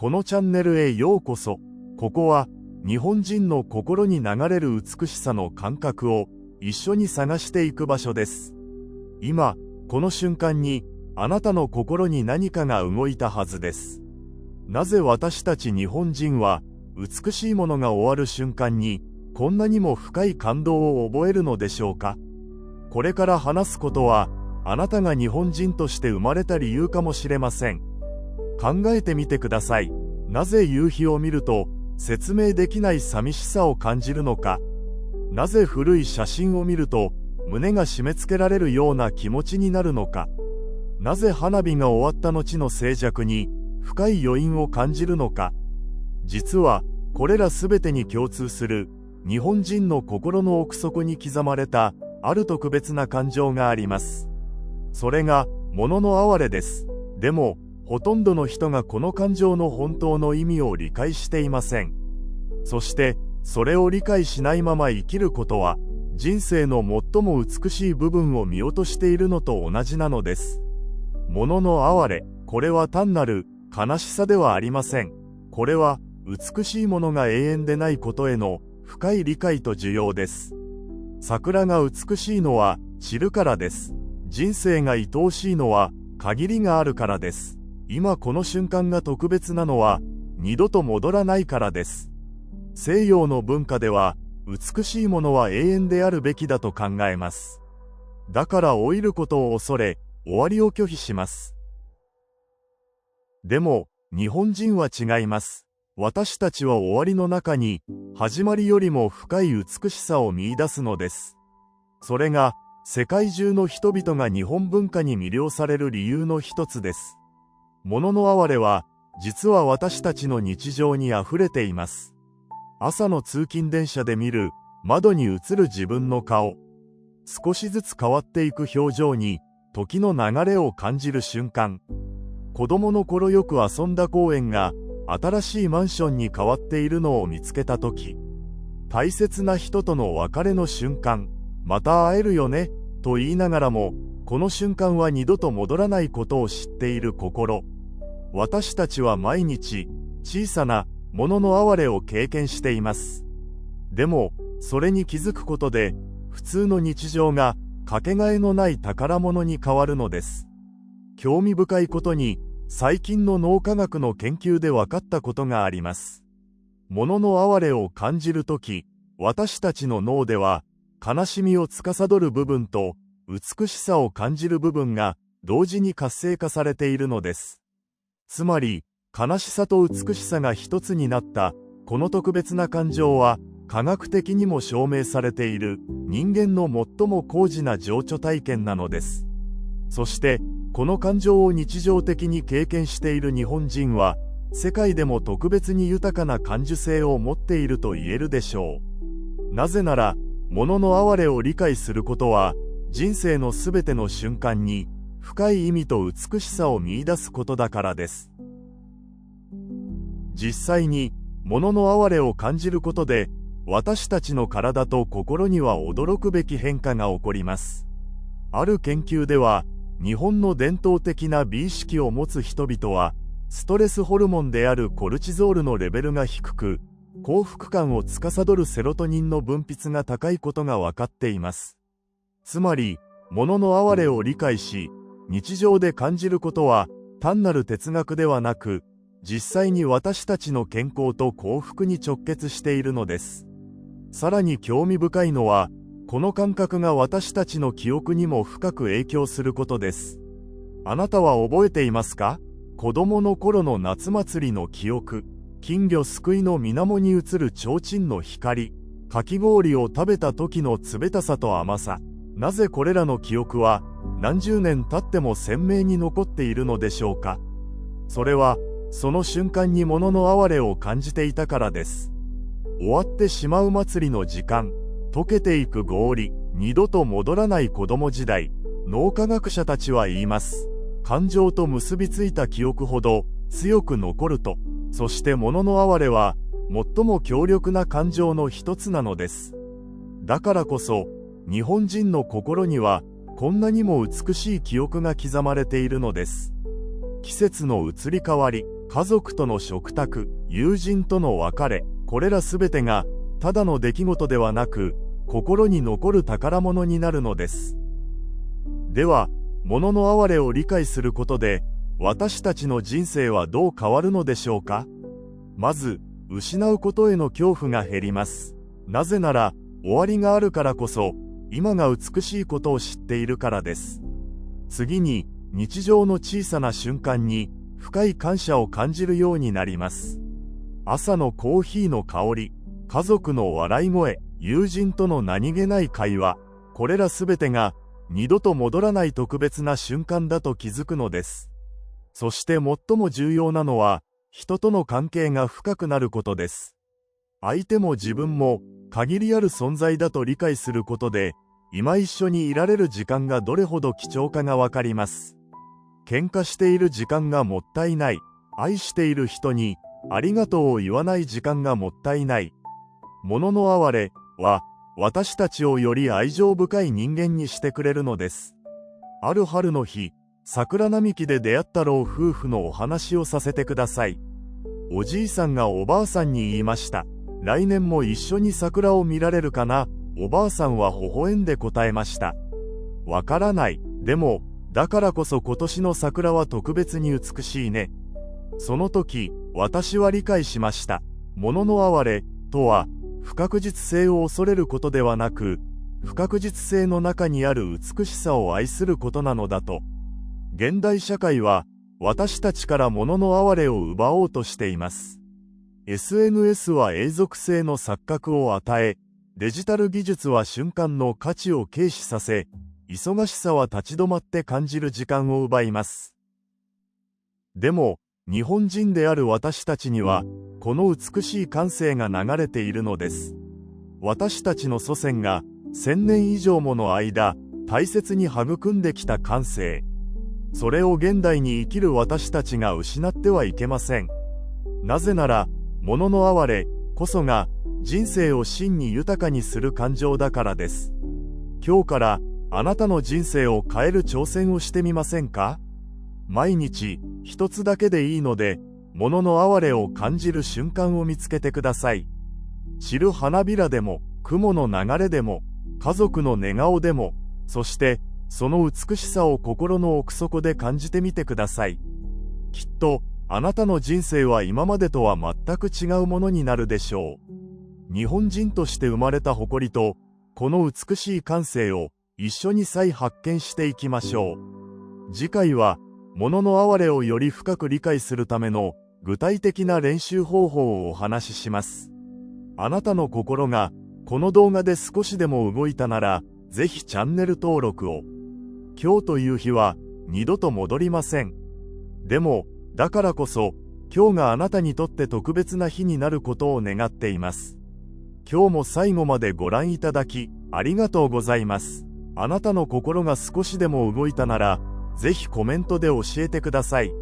このチャンネルへようこそ。ここは日本人の心に流れる美しさの感覚を一緒に探していく場所です。今この瞬間にあなたの心に何かが動いたはずです。なぜ私たち日本人は美しいものが終わる瞬間にこんなにも深い感動を覚えるのでしょうか。これから話すことはあなたが日本人として生まれた理由かもしれません。考えてみてください。なぜ夕日を見ると説明できない寂しさを感じるのか。なぜ古い写真を見ると胸が締め付けられるような気持ちになるのか。なぜ花火が終わった後の静寂に深い余韻を感じるのか。実はこれらすべてに共通する日本人の心の奥底に刻まれたある特別な感情があります。それが物の哀れです。でもほとんどの人がこの感情の本当の意味を理解していません。そしてそれを理解しないまま生きることは人生の最も美しい部分を見落としているのと同じなのです。物の哀れ、これは単なる悲しさではありません。これは美しいものが永遠でないことへの深い理解と受容です。桜が美しいのは散るからです。人生が愛おしいのは限りがあるからです。今この瞬間が特別なのは二度と戻らないからです。西洋の文化では美しいものは永遠であるべきだと考えます。だから老いることを恐れ終わりを拒否します。でも日本人は違います。私たちは終わりの中に始まりよりも深い美しさを見出すのです。それが世界中の人々が日本文化に魅了される理由の一つです。物の哀れは実は私たちの日常にあふれています。朝の通勤電車で見る窓に映る自分の顔、少しずつ変わっていく表情に時の流れを感じる瞬間、子供の頃よく遊んだ公園が新しいマンションに変わっているのを見つけた時、大切な人との別れの瞬間、また会えるよねと言いながらもこの瞬間は二度と戻らないことを知っている心。私たちは毎日小さな物の哀れを経験しています。でもそれに気づくことで普通の日常がかけがえのない宝物に変わるのです。興味深いことに最近の脳科学の研究で分かったことがあります。物の哀れを感じるとき、私たちの脳では悲しみを司る部分と美しさを感じる部分が同時に活性化されているのです。つまり悲しさと美しさが一つになったこの特別な感情は科学的にも証明されている人間の最も高次な情緒体験なのです。そしてこの感情を日常的に経験している日本人は世界でも特別に豊かな感受性を持っていると言えるでしょう。なぜなら物の哀れを理解することは人生のすべての瞬間に深い意味と美しさを見出すことだからです。実際に物の哀れを感じることで私たちの体と心には驚くべき変化が起こります。ある研究では日本の伝統的な美意識を持つ人々はストレスホルモンであるコルチゾールのレベルが低く、幸福感を司るセロトニンの分泌が高いことが分かっています。つまり物の哀れを理解し日常で感じることは単なる哲学ではなく実際に私たちの健康と幸福に直結しているのです。さらに興味深いのはこの感覚が私たちの記憶にも深く影響することです。あなたは覚えていますか？子供の頃の夏祭りの記憶、金魚すくいの水面に映る提灯の光、かき氷を食べた時の冷たさと甘さ。なぜこれらの記憶は何十年経っても鮮明に残っているのでしょうか？それはその瞬間に物の哀れを感じていたからです。終わってしまう祭りの時間、溶けていく氷、二度と戻らない子供時代。脳科学者たちは言います。感情と結びついた記憶ほど強く残ると。そして物の哀れは最も強力な感情の一つなのです。だからこそ日本人の心にはこんなにも美しい記憶が刻まれているのです。季節の移り変わり、家族との食卓、友人との別れ、これらすべてがただの出来事ではなく、心に残る宝物になるのです。では、物の哀れを理解することで、私たちの人生はどう変わるのでしょうか。まず、失うことへの恐怖が減ります。なぜなら、終わりがあるからこそ、今が美しいことを知っているからです。次に、日常の小さな瞬間に、深い感謝を感じるようになります。朝のコーヒーの香り、家族の笑い声、友人との何気ない会話、これらすべてが、二度と戻らない特別な瞬間だと気づくのです。そして最も重要なのは、人との関係が深くなることです。相手も自分も限りある存在だと理解することで、今一緒にいられる時間がどれほど貴重かがわかります。喧嘩している時間がもったいない。愛している人にありがとうを言わない時間がもったいない。物の哀れは私たちをより愛情深い人間にしてくれるのです。ある春の日、桜並木で出会った老夫婦のお話をさせてください。おじいさんがおばあさんに言いました。来年も一緒に桜を見られるかな。おばあさんは微笑んで答えました。わからない。でも、だからこそ今年の桜は特別に美しいね。その時、私は理解しました。物の哀れとは、不確実性を恐れることではなく、不確実性の中にある美しさを愛することなのだと。現代社会は私たちから物の哀れを奪おうとしています。SNS は永続性の錯覚を与え、デジタル技術は瞬間の価値を軽視させ、忙しさは立ち止まって感じる時間を奪います。でも、日本人である私たちには、この美しい感性が流れているのです。私たちの祖先が1000年以上もの間、大切に育んできた感性。それを現代に生きる私たちが失ってはいけません。なぜなら、物の哀れこそが人生を真に豊かにする感情だからです。今日からあなたの人生を変える挑戦をしてみませんか？毎日一つだけでいいので、物の哀れを感じる瞬間を見つけてください。散る花びらでも、雲の流れでも、家族の寝顔でも、そしてその美しさを心の奥底で感じてみてください。きっとあなたの人生は今までとは全く違うものになるでしょう。日本人として生まれた誇りとこの美しい感性を一緒に再発見していきましょう。次回は物の哀れをより深く理解するための具体的な練習方法をお話しします。あなたの心がこの動画で少しでも動いたなら、ぜひチャンネル登録を。今日という日は二度と戻りません。でも、だからこそ、今日があなたにとって特別な日になることを願っています。今日も最後までご覧いただき、ありがとうございます。あなたの心が少しでも動いたなら、ぜひコメントで教えてください。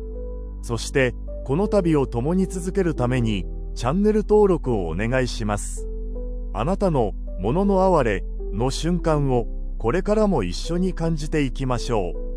そして、この旅を共に続けるために、チャンネル登録をお願いします。あなたの物の哀れの瞬間を、これからも一緒に感じていきましょう。